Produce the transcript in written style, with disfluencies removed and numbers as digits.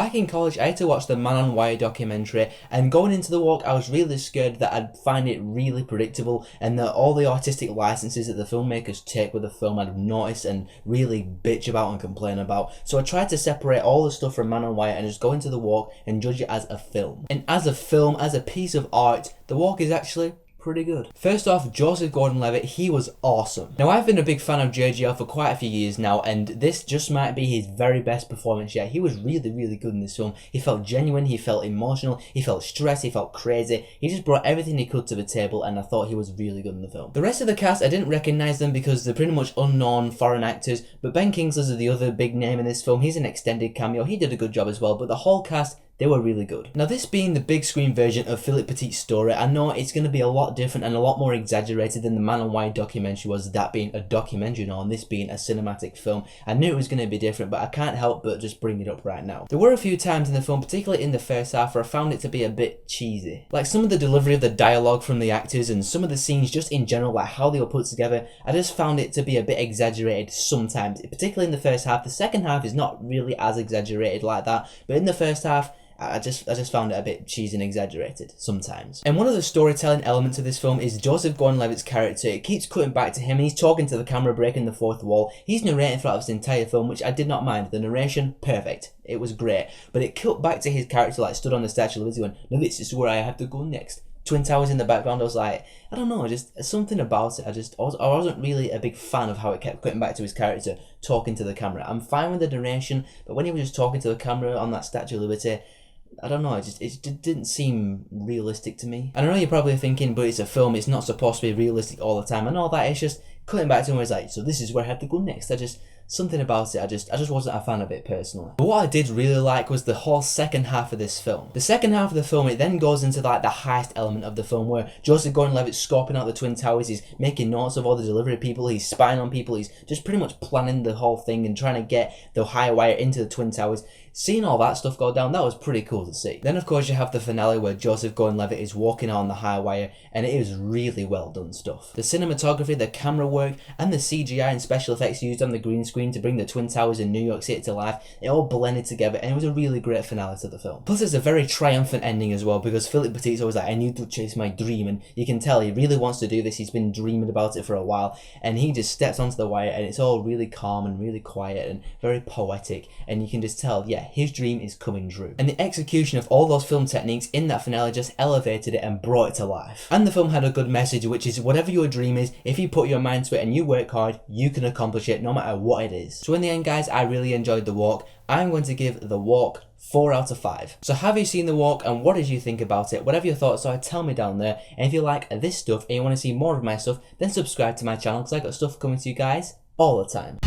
back in college, I had to watch the Man on Wire documentary, and going into the walk, I was really scared that I'd find it really predictable and that all the artistic licenses that the filmmakers take with the film I'd notice and really bitch about and complain about. So I tried to separate all the stuff from Man on Wire and just go into the walk and judge it as a film. And as a film, as a piece of art, the walk is actually pretty good. First off, Joesph-Gordon Levitt, he was awesome. Now, I've been a big fan of JGL for quite a few years now, and this just might be his very best performance yet. He was really, really good in this film. He felt genuine, he felt emotional, he felt stressed, he felt crazy. He just brought everything he could to the table, and I thought he was really good in the film. The rest of the cast, I didn't recognise them because they're pretty much unknown foreign actors, but Ben Kingsley's the other big name in this film. He's an extended cameo. He did a good job as well, but the whole cast, they were really good. Now, this being the big screen version of Phillipe Petit's story, I know it's going to be a lot different and a lot more exaggerated than the Man on Wire documentary was, that being a documentary now and this being a cinematic film. I knew it was going to be different, but I can't help but just bring it up right now. There were a few times in the film, particularly in the first half, where I found it to be a bit cheesy. Like some of the delivery of the dialogue from the actors and some of the scenes just in general, like how they were put together, I just found it to be a bit exaggerated sometimes, particularly in the first half. The second half is not really as exaggerated like that, but in the first half, I just found it a bit cheesy and exaggerated sometimes. And one of the storytelling elements of this film is Joesph-Gordon Levitt's character. It keeps cutting back to him, and he's talking to the camera, breaking the fourth wall. He's narrating throughout this entire film, which I did not mind. The narration, perfect. It was great. But it cut back to his character, like stood on the Statue of Liberty going, "No, this is where I have to go next." Twin Towers in the background. I was like, I don't know, just something about it. I wasn't really a big fan of how it kept cutting back to his character talking to the camera. I'm fine with the narration, but when he was just talking to the camera on that Statue of Liberty, I don't know, it didn't seem realistic to me. And I know you're probably thinking, but it's a film, it's not supposed to be realistic all the time. And all that, it's just cutting back to him where it's like, so this is where I had to go next. Something about it, I just wasn't a fan of it personally. But what I did really like was the whole second half of this film. The second half of the film, it then goes into like the heist element of the film where Joesph-Gordon Levitt's scoping out the Twin Towers, he's making notes of all the delivery people, he's spying on people, he's just pretty much planning the whole thing and trying to get the high wire into the Twin Towers. Seeing all that stuff go down, that was pretty cool to see. Then of course you have the finale where Joesph-Gordon Levitt is walking out on the high wire, and it is really well done stuff. The cinematography, the camera work, and the CGI and special effects used on the green screen to bring the Twin Towers in New York City to life, it all blended together, and it was a really great finale to the film. Plus, it's a very triumphant ending as well, because Phillipe Petit's always like, I need to chase my dream, and you can tell he really wants to do this. He's been dreaming about it for a while, and he just steps onto the wire, and it's all really calm and really quiet and very poetic, and you can just tell, yeah, his dream is coming true. And the execution of all those film techniques in that finale just elevated it and brought it to life. And the film had a good message, which is whatever your dream is, if you put your mind to it and you work hard, you can accomplish it no matter what it is. So in the end, guys, I really enjoyed The Walk. I'm going to give The Walk 4 out of 5. So have you seen The Walk, and what did you think about it? Whatever your thoughts are, tell me down there. And if you like this stuff and you want to see more of my stuff, then subscribe to my channel, because I got stuff coming to you guys all the time.